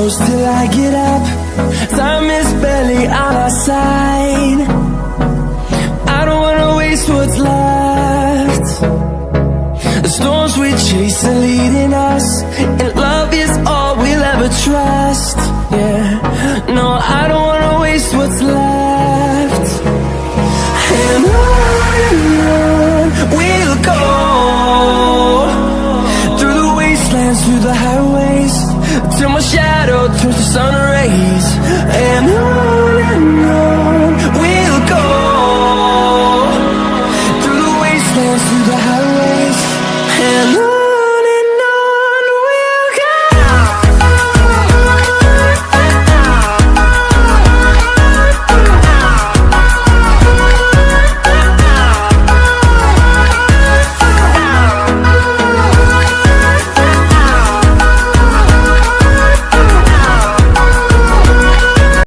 close till I get up. Time is barely on our side. I don't wanna waste what's left. The storms we chase are leading us, and love is all we'll ever trust. Yeah, no, I